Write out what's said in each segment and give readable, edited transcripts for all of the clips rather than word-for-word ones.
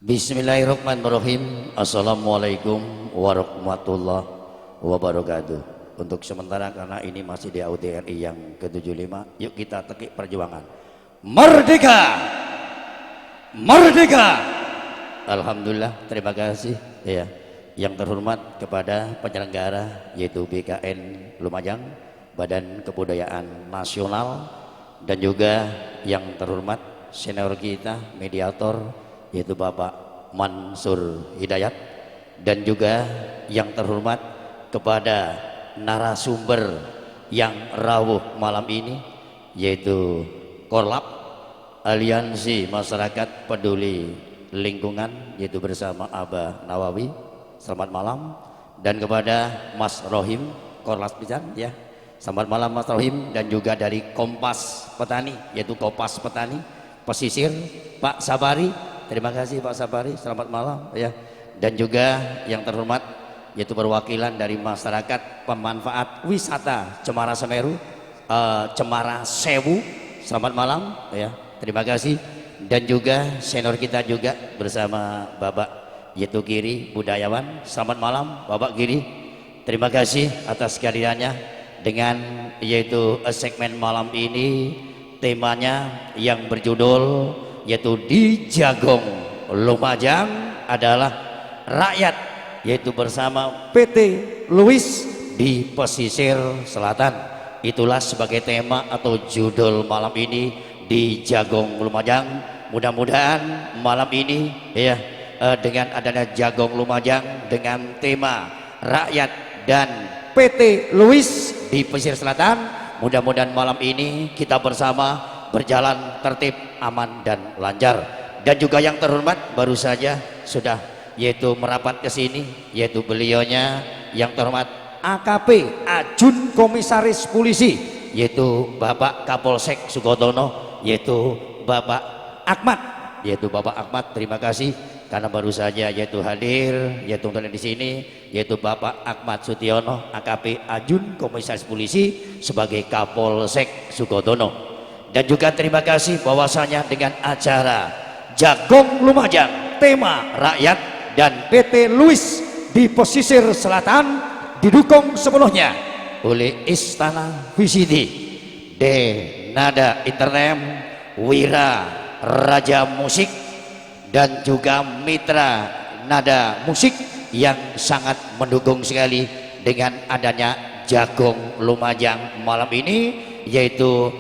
Bismillahirrahmanirrahim. Assalamualaikum warahmatullahi wabarakatuh. Untuk sementara karena ini masih di AUDRI yang ke-75, yuk kita tekik perjuangan. Merdeka! Merdeka! Alhamdulillah, terima kasih ya. Yang terhormat kepada penyelenggara yaitu BKN Lumajang, Badan Kebudayaan Nasional, dan juga yang terhormat senior kita, mediator yaitu Bapak Mansur Hidayat, dan juga yang terhormat kepada narasumber yang rawuh malam ini yaitu Korlap Aliansi Masyarakat Peduli Lingkungan yaitu bersama Abah Nawawi, selamat malam. Dan kepada Mas Rohim Korlas Pisan ya, selamat malam Mas Rohim. Dan juga dari Kompas Petani yaitu Kompas Petani Pesisir Pak Sabari, terima kasih Pak Sabari, selamat malam ya. Dan juga yang terhormat yaitu perwakilan dari masyarakat pemanfaat wisata Cemara Semeru, Cemara Sewu, selamat malam ya, terima kasih. Dan juga senior kita juga bersama Bapak yaitu Giri Budayawan, selamat malam Bapak Giri, terima kasih atas kehadirannya. Dengan yaitu segmen malam ini temanya yang berjudul yaitu di Jagong Lumajang adalah rakyat, yaitu bersama PT Louis di pesisir selatan. Itulah sebagai tema atau judul malam ini, di Jagong Lumajang. Mudah-mudahan malam ini ya, dengan adanya Jagong Lumajang dengan tema rakyat dan PT Louis di pesisir selatan, mudah-mudahan malam ini kita bersama berjalan tertib, aman dan lancar. Dan juga yang terhormat baru saja sudah yaitu merapat ke sini yaitu beliaunya yang terhormat AKP Ajun Komisaris Polisi yaitu Bapak Kapolsek Sukodono, yaitu Bapak Ahmad, terima kasih karena baru saja yaitu hadir yaitu di sini yaitu Bapak Ahmad Sutiono AKP Ajun Komisaris Polisi sebagai Kapolsek Sukodono. Dan juga terima kasih bahwasanya dengan acara Jagong Lumajang tema rakyat dan PT Louis di pesisir selatan didukung sepenuhnya oleh Istana VCD, Nada Internet, Wira Raja Musik, dan juga Mitra Nada Musik yang sangat mendukung sekali dengan adanya Jagong Lumajang malam ini, yaitu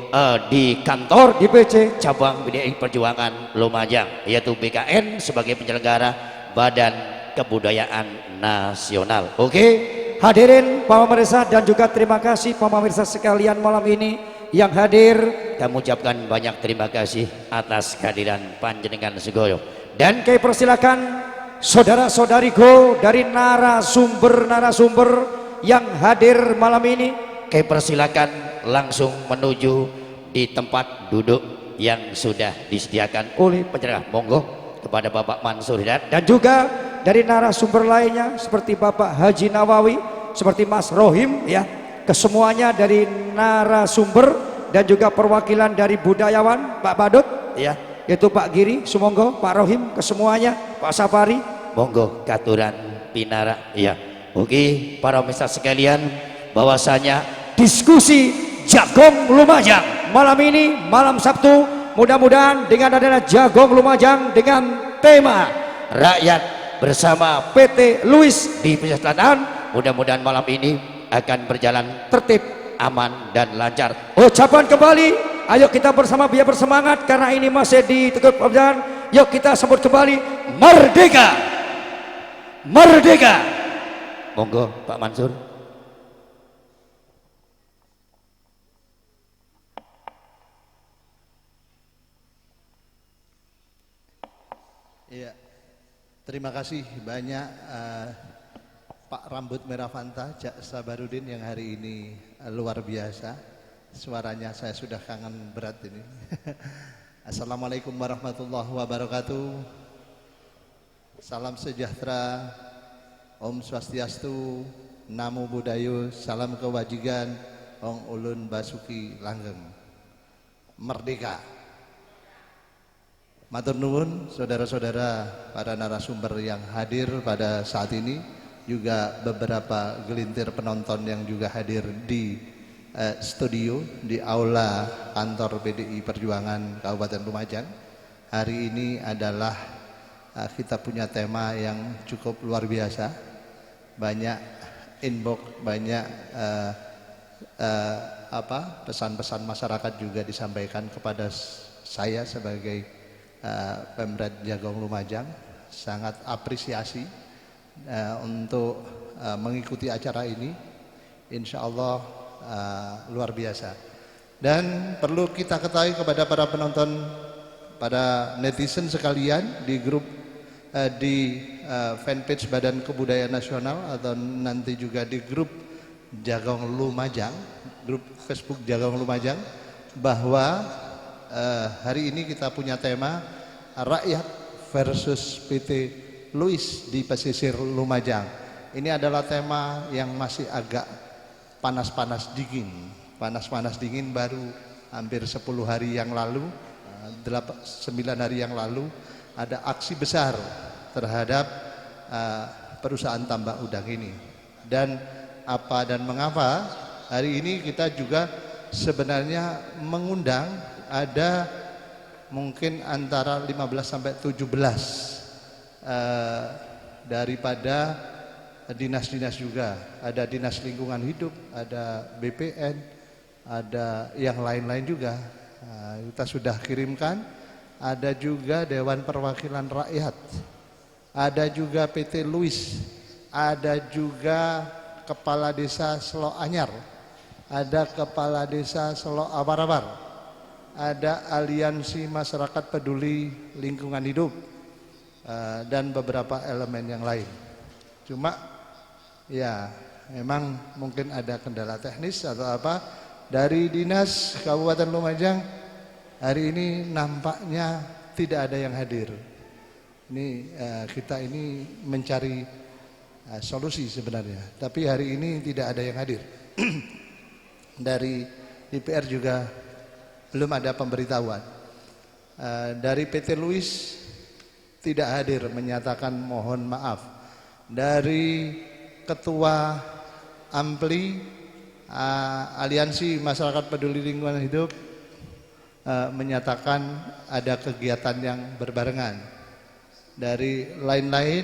di kantor DPC cabang BDI Perjuangan Lumajang, yaitu BKN sebagai penyelenggara Badan Kebudayaan Nasional. Oke, hadirin Pak pemirsa dan juga terima kasih Pak pemirsa sekalian malam ini yang hadir. Kami ucapkan banyak terima kasih atas kehadiran panjenengan segoyo. Dan kami persilakan saudara-saudariku dari narasumber yang hadir malam ini, kami persilakan langsung menuju di tempat duduk yang sudah disediakan oleh penyelenggara. Monggo kepada Bapak Mansur Hidayat, dan juga dari narasumber lainnya seperti Bapak Haji Nawawi, seperti Mas Rohim ya, kesemuanya dari narasumber, dan juga perwakilan dari budayawan Pak Badut ya, yaitu Pak Giri, sumonggo Pak Rohim, kesemuanya Pak Safari, monggo katuran pinara ya. Oke, para pemirsa sekalian, bahwasanya diskusi Jagong Lumajang malam ini, malam Sabtu, mudah-mudahan dengan adanya Jagong Lumajang dengan tema rakyat bersama PT Louis di pesisir selatan, mudah-mudahan malam ini akan berjalan tertib, aman dan lancar. Ucapan kembali, ayo kita bersama biar bersemangat karena ini masih di Teguh Perjalanan. Yuk kita sambut kembali Merdeka, Merdeka. Monggo Pak Mansur. Iya, terima kasih banyak Pak Rambut Merah Fanta, Jak Sabarudin yang hari ini luar biasa. Suaranya saya sudah kangen berat ini. Assalamualaikum warahmatullahi wabarakatuh. Salam sejahtera, Om Swastiastu, Namo Buddhaya, salam kewajiban, Ong Ulun Basuki Langgeng. Merdeka. Matur nuwun saudara-saudara para narasumber yang hadir pada saat ini, juga beberapa gelintir penonton yang juga hadir di studio di aula kantor PDI Perjuangan Kabupaten Lumajang. Hari ini adalah kita punya tema yang cukup luar biasa. Banyak inbox, banyak pesan-pesan masyarakat juga disampaikan kepada saya sebagai Pemret Jagong Lumajang. Sangat apresiasi untuk mengikuti acara ini. Insya Allah luar biasa. Dan perlu kita ketahui kepada para penonton, para netizen sekalian di grup di fanpage Badan Kebudayaan Nasional atau nanti juga di grup Jagong Lumajang, grup Facebook Jagong Lumajang, bahwa hari ini kita punya tema rakyat versus PT Louis di pesisir Lumajang. Ini adalah tema yang masih agak panas-panas dingin, baru hampir 10 hari yang lalu, 9 hari yang lalu ada aksi besar terhadap perusahaan tambak udang ini. Dan apa dan mengapa hari ini kita juga sebenarnya mengundang ada mungkin antara 15 sampai 17 daripada dinas-dinas juga. Ada Dinas Lingkungan Hidup, ada BPN, ada yang lain-lain juga. Kita sudah kirimkan. Ada juga Dewan Perwakilan Rakyat, ada juga PT Louis, ada juga Kepala Desa Selok Anyar, ada Kepala Desa Selok Abar-Abar, ada Aliansi Masyarakat Peduli Lingkungan Hidup, dan beberapa elemen yang lain. Cuma ya memang mungkin ada kendala teknis atau apa dari Dinas Kabupaten Lumajang. Hari ini nampaknya tidak ada yang hadir. Ini kita ini mencari solusi sebenarnya, tapi hari ini tidak ada yang hadir. Dari DPR juga belum ada pemberitahuan. Dari PT Louis tidak hadir, menyatakan mohon maaf. Dari Ketua Ampli Aliansi Masyarakat Peduli Lingkungan Hidup menyatakan ada kegiatan yang berbarengan. Dari lain-lain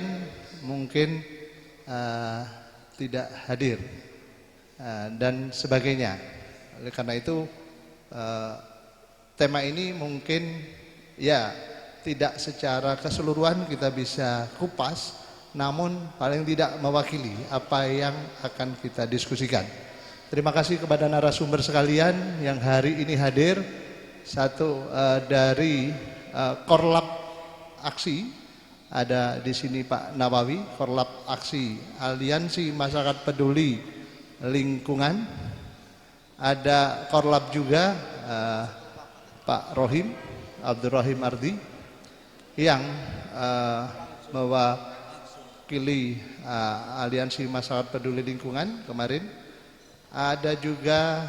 mungkin tidak hadir dan sebagainya. Oleh karena itu tema ini mungkin ya tidak secara keseluruhan kita bisa kupas, namun paling tidak mewakili apa yang akan kita diskusikan. Terima kasih kepada narasumber sekalian yang hari ini hadir. Satu dari Korlap Aksi, ada di sini Pak Nawawi, Korlap Aksi Aliansi Masyarakat Peduli Lingkungan. Ada Korlap juga Pak Rohim, Abdurrahim Ardi, yang mewakili Aliansi Masyarakat Peduli Lingkungan kemarin. Ada juga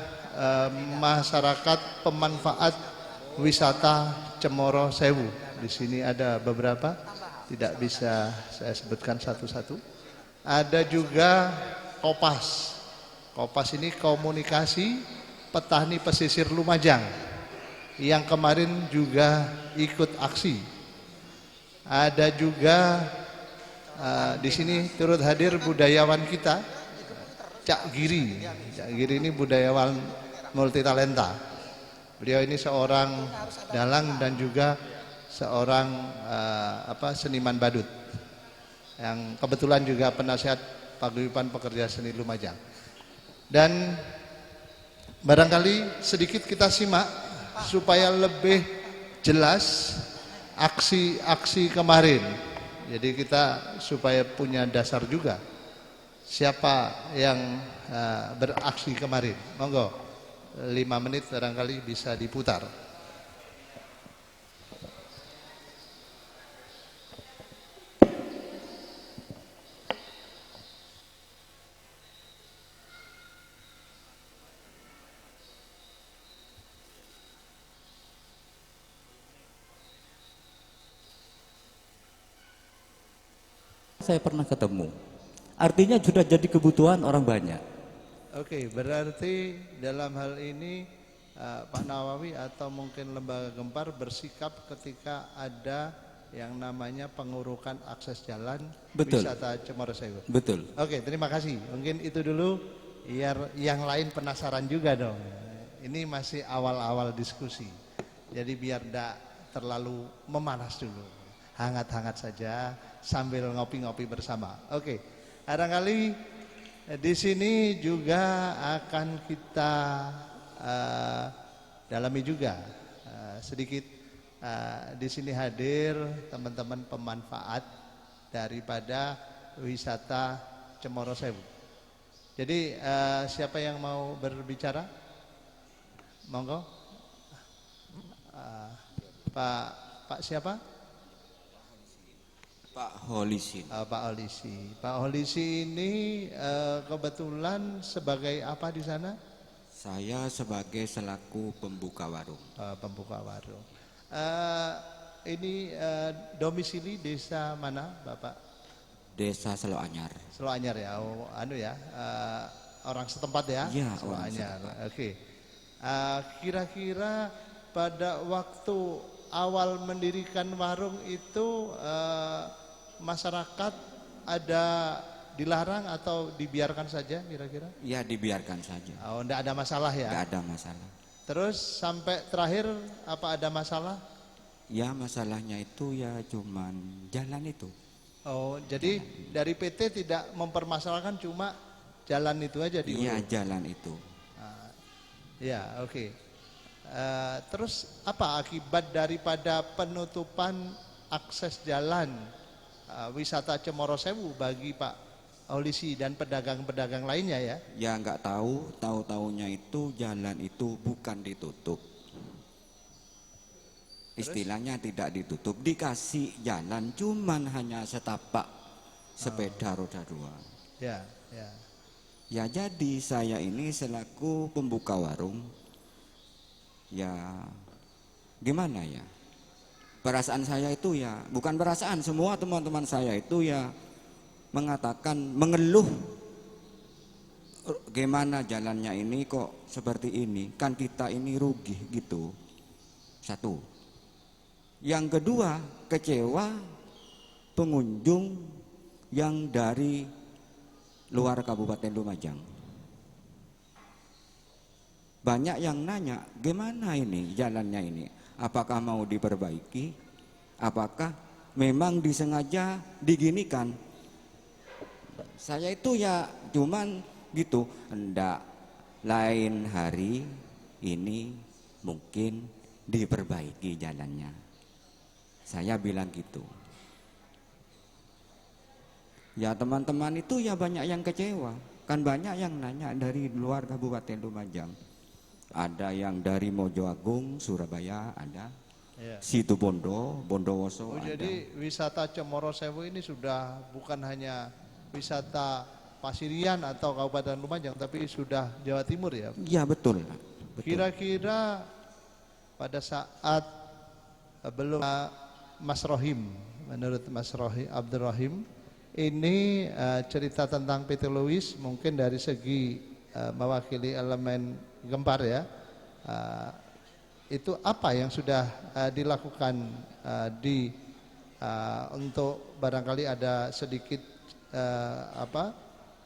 masyarakat pemanfaat wisata Cemoro Sewu. Di sini ada beberapa, tidak bisa saya sebutkan satu-satu. Ada juga Kopas. Kopas ini komunikasi petani pesisir Lumajang yang kemarin juga ikut aksi. Ada juga di sini turut hadir budayawan kita, Cak Giri. Cak Giri ini budayawan multitalenta. Beliau ini seorang dalang dan juga seorang seniman badut yang kebetulan juga penasihat Paguyuban Pekerja Seni Lumajang. Dan barangkali sedikit kita simak supaya lebih jelas aksi-aksi kemarin. Jadi kita supaya punya dasar juga siapa yang beraksi kemarin. Monggo 5 menit barangkali bisa diputar. saya pernah ketemu. Artinya sudah jadi kebutuhan orang banyak. Oke, berarti dalam hal ini Pak Nawawi atau mungkin lembaga Gempar bersikap ketika ada yang namanya pengurukan akses jalan Betul. wisata Cemoro Sewu. Betul. Oke, terima kasih. Mungkin itu dulu, biar yang lain penasaran juga dong. Ini masih awal-awal diskusi, jadi biar tidak terlalu memanas dulu, hangat-hangat saja sambil ngopi-ngopi bersama. Oke, barangkali di sini juga akan kita dalami juga sedikit. Di sini hadir teman-teman pemanfaat daripada wisata Cemoro Sewu. Jadi siapa yang mau berbicara? Monggo. Pak siapa? Pak Holisin. Pak Holisi. Pak Holisi ini kebetulan sebagai apa di sana? Saya sebagai selaku pembuka warung. Pembuka warung. Ini domisili desa mana, Bapak? Desa Seloanyar. Seloanyar ya. Oh, orang setempat ya? Iya, Seloanyar. Oke. Kira-kira pada waktu awal mendirikan warung itu masyarakat ada dilarang atau dibiarkan saja kira-kira? Ya dibiarkan saja. Oh, enggak ada masalah ya? Tidak ada masalah. Terus sampai terakhir apa ada masalah? Ya masalahnya itu ya cuman jalan itu. Oh, jadi dari PT tidak mempermasalahkan, cuma jalan itu aja di. Iya jalan itu. Ya, oke. Terus apa akibat daripada penutupan akses jalan wisata Cemoro Sewu bagi Pak Holisi dan pedagang-pedagang lainnya ya? Ya nggak tahu-taunya itu jalan itu bukan ditutup. Istilahnya tidak ditutup, dikasih jalan cuman hanya setapak sepeda roda 2. Ya, ya. Ya jadi saya ini selaku pembuka warung, ya gimana ya, perasaan saya itu ya, bukan perasaan, semua teman-teman saya itu ya mengatakan, mengeluh, gimana jalannya ini kok seperti ini, kan kita ini rugi gitu. Satu. Yang kedua, kecewa pengunjung yang dari luar Kabupaten Lumajang. Banyak yang nanya, gimana ini jalannya ini? Apakah mau diperbaiki? Apakah memang disengaja diginikan? Saya itu ya cuman gitu, hendak lain hari ini mungkin diperbaiki jalannya. Saya bilang gitu. Ya teman-teman itu ya banyak yang kecewa. Kan banyak yang nanya dari luar Kabupaten Lumajang. Ada yang dari Mojoagung, Surabaya ada. Ya. Situbondo, Bondowoso ada. Jadi wisata Cemoro Sewu ini sudah bukan hanya wisata Pasirian atau Kabupaten Lumajang, tapi sudah Jawa Timur ya? Iya betul. Kira-kira pada saat belum Mas Rohim, menurut Mas Rohim, Abdul Rohim, ini cerita tentang PT Louis mungkin dari segi mewakili elemen Gempar ya, itu apa yang sudah dilakukan untuk barangkali ada sedikit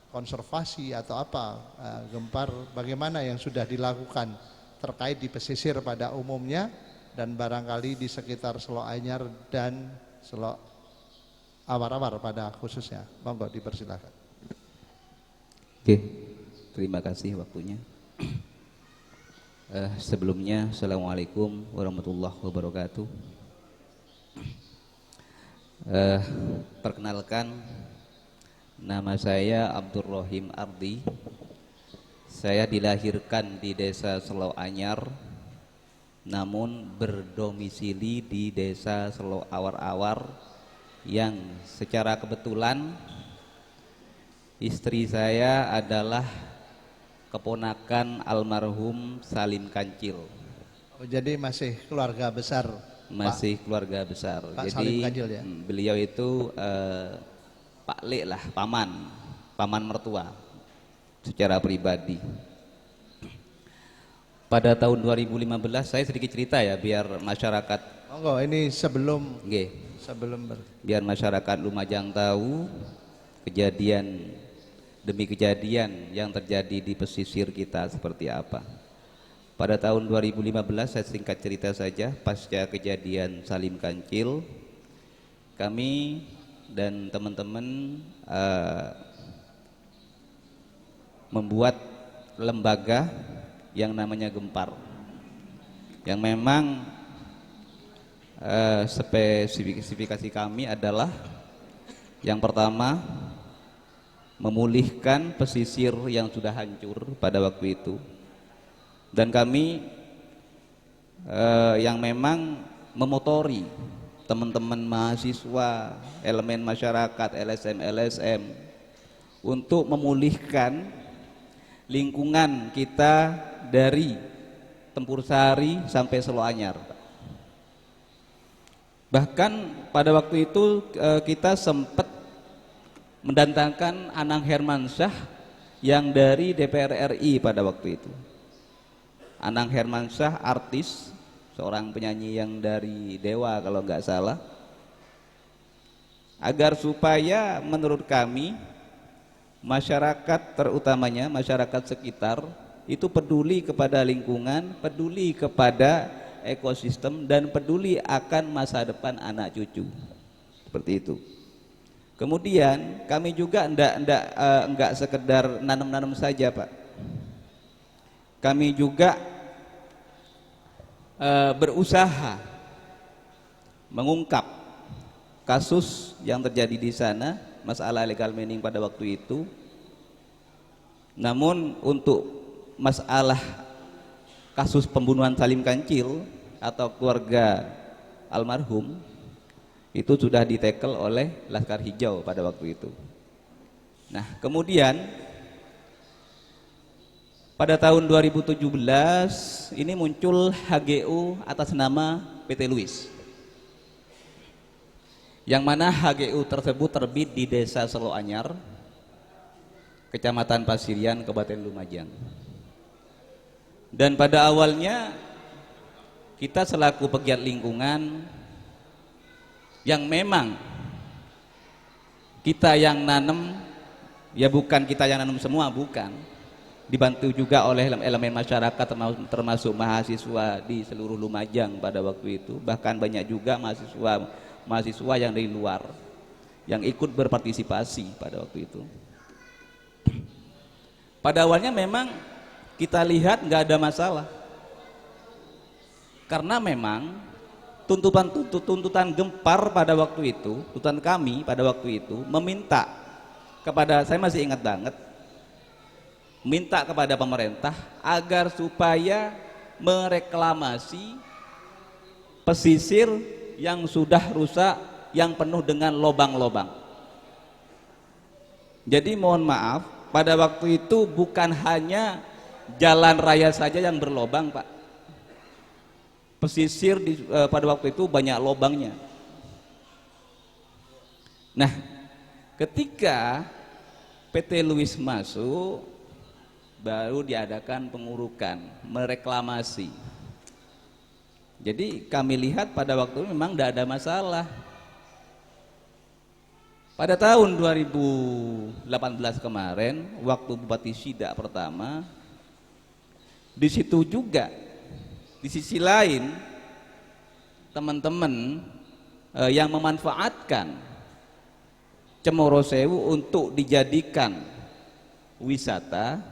konservasi atau apa Gempar, bagaimana yang sudah dilakukan terkait di pesisir pada umumnya dan barangkali di sekitar Seloanyar dan Selo Awar-awar pada khususnya. Monggo dipersilakan. Oke, terima kasih waktunya. Sebelumnya Assalamualaikum warahmatullahi wabarakatuh. Perkenalkan, nama saya Abdul Rohim Ardi. Saya dilahirkan di desa Seloanyar, namun berdomisili di desa Selo Awar-awar yang secara kebetulan istri saya adalah keponakan almarhum Salim Kancil. Oh, jadi masih keluarga besar? Masih keluarga besar. Pak Jadi Salim Kancil ya? Beliau itu Pak Le lah, paman mertua secara pribadi. Pada tahun 2015 saya sedikit cerita ya biar masyarakat Monggo, ini sebelum nggih, biar masyarakat Lumajang tahu kejadian demi kejadian yang terjadi di pesisir kita seperti apa. Pada tahun 2015 saya singkat cerita saja, pasca kejadian Salim Kancil, kami dan teman-teman membuat lembaga yang namanya Gempar, yang memang spesifikasi kami adalah yang pertama memulihkan pesisir yang sudah hancur pada waktu itu, dan kami yang memang memotori teman-teman mahasiswa, elemen masyarakat, LSM untuk memulihkan lingkungan kita dari Tempur Sari sampai Seloanyar. Bahkan pada waktu itu kita sempat mendatangkan Anang Hermansyah yang dari DPR RI pada waktu itu. Anang Hermansyah artis, seorang penyanyi yang dari Dewa kalau nggak salah, agar supaya menurut kami masyarakat, terutamanya masyarakat sekitar, itu peduli kepada lingkungan, peduli kepada ekosistem, dan peduli akan masa depan anak cucu, seperti itu. Kemudian kami juga enggak sekedar nanam-nanam saja, Pak. Kami juga berusaha mengungkap kasus yang terjadi di sana, masalah legal mining pada waktu itu. Namun untuk masalah kasus pembunuhan Salim Kancil atau keluarga almarhum itu sudah ditekel oleh Laskar Hijau pada waktu itu. Nah, kemudian pada tahun 2017 ini muncul HGU atas nama PT Luis, yang mana HGU tersebut terbit di Desa Seloanyar, Kecamatan Pasirian, Kabupaten Lumajang. Dan pada awalnya kita selaku pegiat lingkungan yang memang kita yang nanam, ya bukan kita yang nanam semua, bukan, dibantu juga oleh elemen masyarakat termasuk mahasiswa di seluruh Lumajang pada waktu itu. Bahkan banyak juga mahasiswa yang dari luar yang ikut berpartisipasi pada waktu itu. Pada awalnya memang kita lihat nggak ada masalah, karena memang tuntutan Gempar pada waktu itu, tuntutan kami pada waktu itu meminta kepada, saya masih ingat banget, minta kepada pemerintah agar supaya mereklamasi pesisir yang sudah rusak, yang penuh dengan lobang-lobang. Jadi mohon maaf, pada waktu itu bukan hanya jalan raya saja yang berlobang, Pak. Pesisir pada waktu itu banyak lobangnya. Nah, ketika PT Luis masuk, baru diadakan pengurukan, mereklamasi. Jadi kami lihat pada waktu itu memang tidak ada masalah. Pada tahun 2018 kemarin, waktu Bupati Sidak pertama, di situ juga, di sisi lain, teman-teman yang memanfaatkan Cemoro Sewu untuk dijadikan wisata,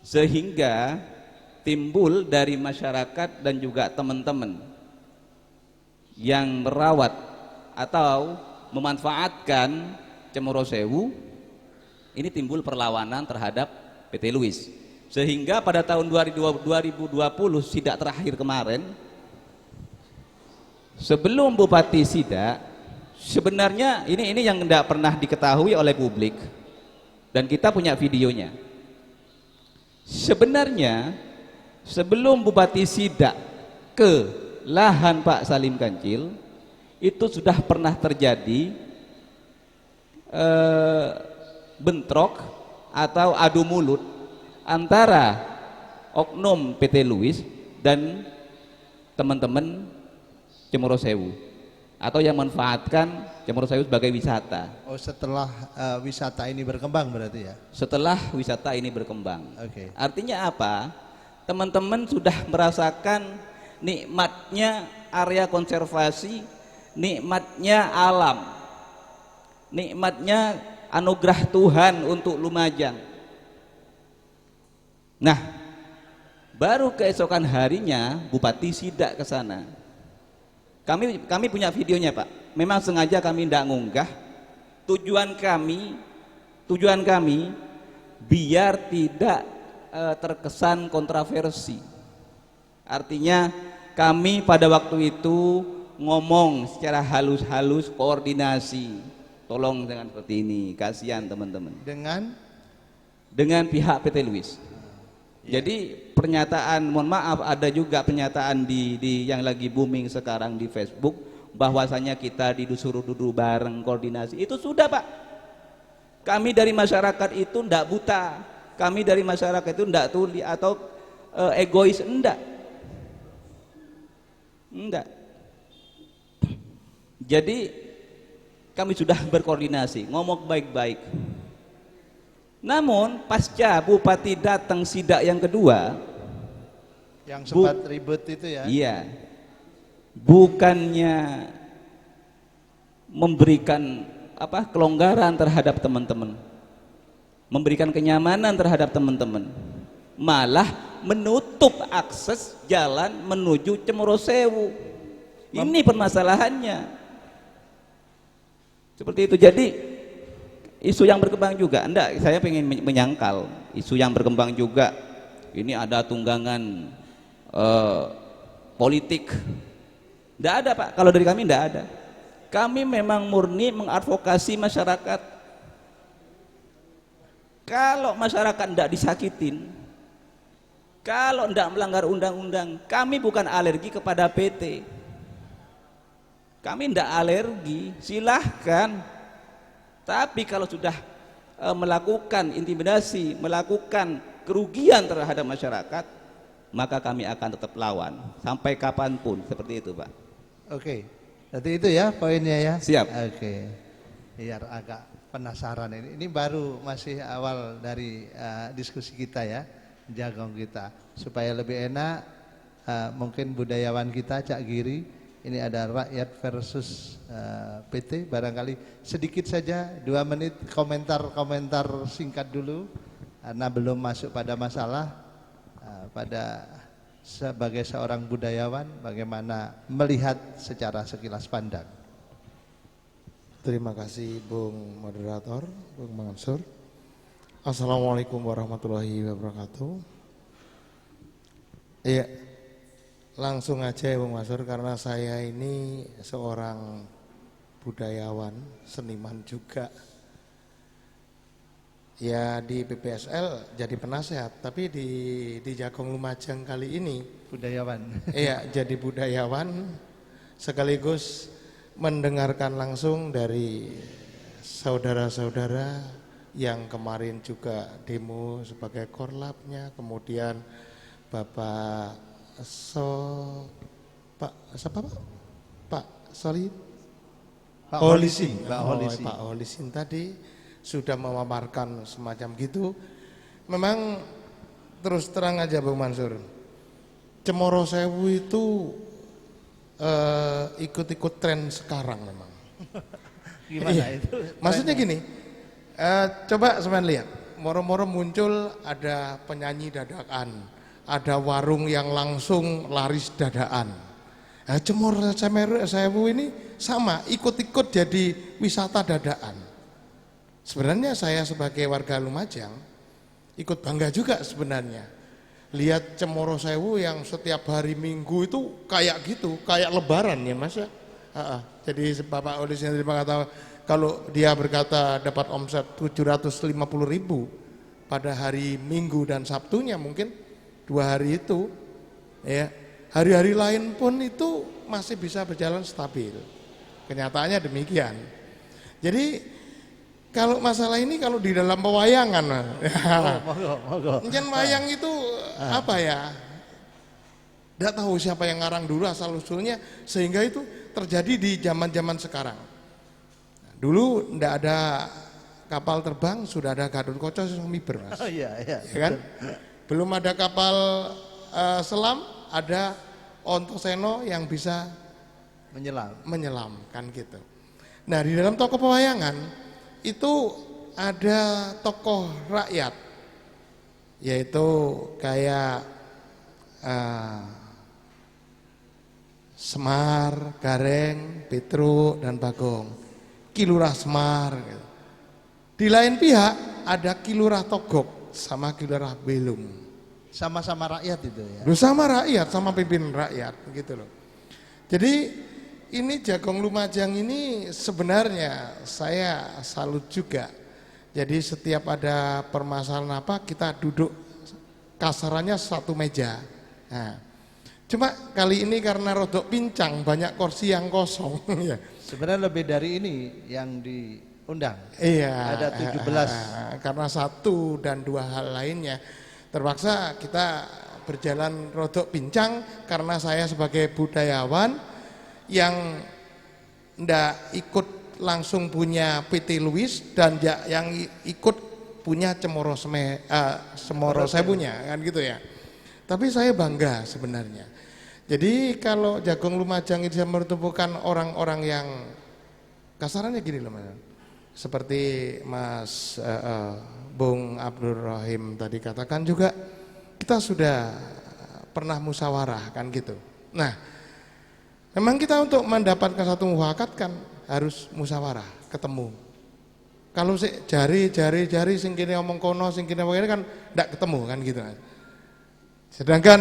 sehingga timbul dari masyarakat dan juga teman-teman yang merawat atau memanfaatkan Cemoro Sewu, ini timbul perlawanan terhadap PT Luis. Sehingga pada tahun 2020 Sidak terakhir kemarin, sebelum Bupati Sidak, sebenarnya ini yang tidak pernah diketahui oleh publik dan kita punya videonya. Sebenarnya sebelum Bupati Sidak ke lahan Pak Salim Kancil, itu sudah pernah terjadi bentrok atau adu mulut antara oknum PT Luis dan teman-teman Cemoro Sewu atau yang manfaatkan Cemoro Sewu sebagai wisata. Oh, setelah wisata ini berkembang berarti ya? Setelah wisata ini berkembang. Oke. Artinya apa? Teman-teman sudah merasakan nikmatnya area konservasi, nikmatnya alam, nikmatnya anugerah Tuhan untuk Lumajang. Nah, baru keesokan harinya Bupati sidak ke sana. Kami punya videonya, Pak. Memang sengaja kami tidak ngunggah. Tujuan kami biar tidak terkesan kontroversi. Artinya kami pada waktu itu ngomong secara halus-halus, koordinasi. Tolong dengan seperti ini, kasihan teman-teman. Dengan pihak PT Luis. Jadi pernyataan, mohon maaf, ada juga pernyataan di yang lagi booming sekarang di Facebook bahwasanya kita disuruh duduk bareng koordinasi. Itu sudah, Pak. Kami dari masyarakat itu ndak buta. Kami dari masyarakat itu ndak tuli atau egois, enggak. Jadi kami sudah berkoordinasi, ngomong baik-baik. Namun pasca Bupati datang sidak yang kedua, yang sempat ribut itu ya? Iya, bukannya memberikan kelonggaran terhadap teman-teman, memberikan kenyamanan terhadap teman-teman, malah menutup akses jalan menuju Cemoro Sewu. Ini permasalahannya. Seperti itu. Jadi isu yang berkembang juga, saya pengen menyangkal isu yang berkembang juga ini ada tunggangan politik. Tidak ada, Pak. Kalau dari kami tidak ada. Kami memang murni mengadvokasi masyarakat. Kalau masyarakat tidak disakitin, kalau tidak melanggar undang-undang, kami bukan alergi kepada PT. Kami tidak alergi, silahkan. Tapi kalau sudah melakukan intimidasi, melakukan kerugian terhadap masyarakat, maka kami akan tetap lawan sampai kapanpun. Seperti itu, Pak. Oke, berarti itu ya poinnya ya. Siap. Oke, biar agak penasaran ini. Ini baru masih awal dari diskusi kita ya, jagong kita. Supaya lebih enak, mungkin budayawan kita Cak Giri. Ini ada rakyat versus PT, barangkali sedikit saja 2 menit komentar singkat dulu karena belum masuk pada masalah. Pada sebagai seorang budayawan bagaimana melihat secara sekilas pandang. Terima kasih Bung Moderator, Bung Mansur. Assalamualaikum warahmatullahi wabarakatuh. Iya, langsung aja ya Bung Mansur, karena saya ini seorang budayawan, seniman juga. Ya di PPSL jadi penasehat, tapi di Jagong Lumajang kali ini budayawan. Iya, jadi budayawan sekaligus mendengarkan langsung dari saudara-saudara yang kemarin juga demo sebagai korlapnya, kemudian Bapak Pak Solid, Pak Holisin, Pak Holisin tadi sudah memaparkan semacam gitu. Memang terus terang aja Bung Mansur, Cemoro Sewu itu ikut-ikut tren sekarang memang. Gimana iya. itu? Maksudnya gini, coba semuanya lihat, moro-moro muncul ada penyanyi dadakan, ada warung yang langsung laris dadakan. Cemoro Sewu ini sama, ikut-ikut jadi wisata dadakan. Sebenarnya saya sebagai warga Lumajang ikut bangga juga sebenarnya. Lihat Cemoro Sewu yang setiap hari Minggu itu kayak gitu, kayak lebaran ya Mas ya. Jadi Bapak Oli sendiri berkata, kalau dia berkata dapat omset 750.000 pada hari Minggu dan Sabtunya mungkin 2 hari itu, ya hari-hari lain pun itu masih bisa berjalan stabil. Kenyataannya demikian. Jadi kalau masalah ini kalau di dalam pewayangan, Mas. Monggo. Njen wayang itu apa ya? Tidak tahu siapa yang ngarang dulu asal usulnya sehingga itu terjadi di zaman-zaman sekarang. Dulu tidak ada kapal terbang, sudah ada Gatot Kaca Sumiber, Mas. Oh iya. Ya kan? Belum ada kapal selam, ada Ontoseno yang bisa menyelam kan gitu. Nah, di dalam tokoh pewayangan itu ada tokoh rakyat, yaitu kayak Semar, Gareng, Petruk, dan Bagong. Ki Lurah Semar. Gitu. Di lain pihak ada Ki Lurah Togok sama Ki Lurah Belum. Sama-sama rakyat itu ya. Bersama rakyat, sama pimpinan rakyat, gitu loh. Jadi ini Jagong Lumajang ini sebenarnya saya salut juga. Jadi setiap ada permasalahan apa kita duduk kasarannya satu meja. Nah, cuma kali ini karena rodok pincang banyak kursi yang kosong. Ya. Sebenarnya lebih dari ini yang diundang. Iya. Ada 17. Karena satu dan dua hal lainnya terpaksa kita berjalan rodok pincang karena saya sebagai budayawan yang ndak ikut langsung punya PT Luis dan yang ikut punya Cemoro Sebunya kan gitu ya. Tapi saya bangga sebenarnya. Jadi kalau Jagong Lumajang itu merupakan orang-orang yang kasarannya gini loh Mas. Seperti Mas Bung Abdul Rahim tadi katakan juga kita sudah pernah musyawarah kan gitu. Nah, memang kita untuk mendapatkan satu mufakat kan harus musyawarah, ketemu. Kalau jari sing kene omong kono, sing kene omong kan ndak ketemu kan gitu. Sedangkan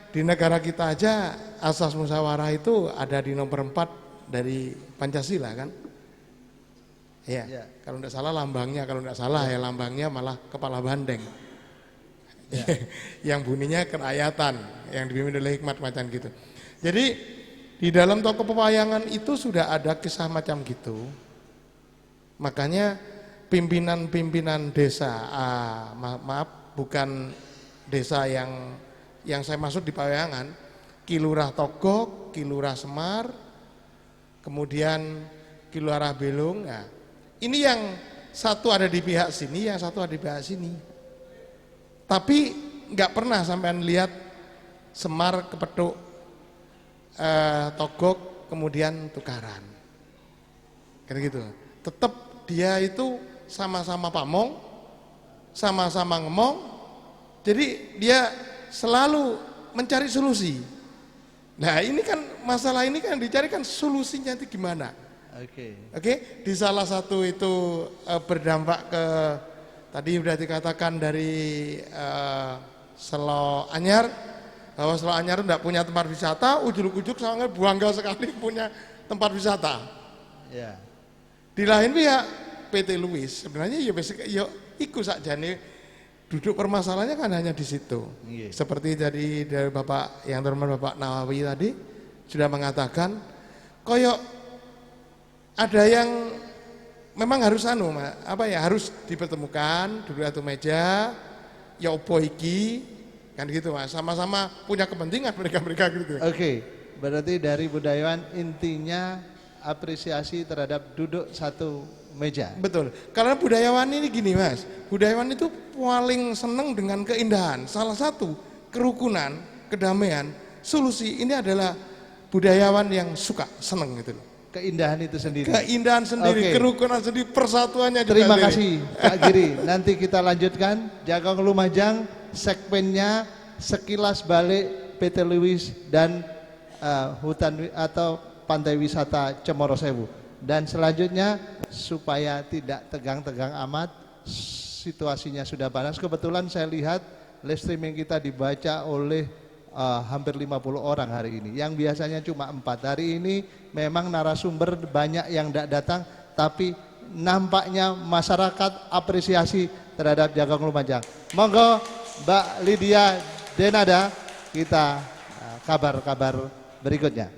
di negara kita aja asas musyawarah itu ada di nomor 4 dari Pancasila kan. Iya. Kalau ndak salah lambangnya, kalau ndak salah ya lambangnya malah kepala bandeng. Ya. Yang bunyinya kerakyatan, yang dipimpin oleh hikmat macam gitu. Jadi di dalam tokoh pewayangan itu sudah ada kisah macam gitu. Makanya pimpinan-pimpinan desa, maaf bukan desa yang saya maksud di pewayangan, Ki Lurah Togok, Ki Lurah Semar, kemudian Ki Lurah Belung. Nah, ini yang satu ada di pihak sini, yang satu ada di pihak sini. Tapi nggak pernah sampean lihat Semar kepethuk Togok kemudian tukaran kayak gitu. Tetap dia itu sama-sama pamong, sama-sama ngomong. Jadi dia selalu mencari solusi. Nah ini kan masalah ini kan dicarikan solusinya itu gimana. Oke, di salah satu itu berdampak ke tadi sudah dikatakan dari Selo Anyar, bahwa Selo Anyar tidak punya tempat wisata, ujuk-ujuk sangat bangga sekali punya tempat wisata. Ya. Di lain pihak PT Luis sebenarnya ya ikut sakjane duduk permasalahannya kan hanya di situ. Seperti dari Bapak yang terhormat Bapak Nawawi tadi sudah mengatakan koyok ada yang memang harus harus dipertemukan duduk satu meja ya opo iki kan gitu Mas, sama-sama punya kepentingan mereka gitu. Oke, berarti dari budayawan intinya apresiasi terhadap duduk satu meja. Betul, karena budayawan ini gini Mas, budayawan itu paling seneng dengan keindahan. Salah satu kerukunan, kedamaian, solusi ini adalah budayawan yang suka, seneng gitu loh. Keindahan itu sendiri. Keindahan sendiri, kerukunan sendiri, persatuannya juga. Terima kasih Pak Giri. Nanti kita lanjutkan Jagong Lumajang segmennya sekilas balik PT Luis dan hutan atau pantai wisata Cemoro Sewu. Dan selanjutnya supaya tidak tegang-tegang amat, situasinya sudah panas. Kebetulan saya lihat live streaming kita dibaca oleh hampir 50 orang hari ini. Yang biasanya cuma 4. Hari ini memang narasumber banyak yang tidak datang, tapi nampaknya masyarakat apresiasi terhadap Jagong Lumajang. Monggo Mbak Lydia Denada, kita kabar-kabar berikutnya.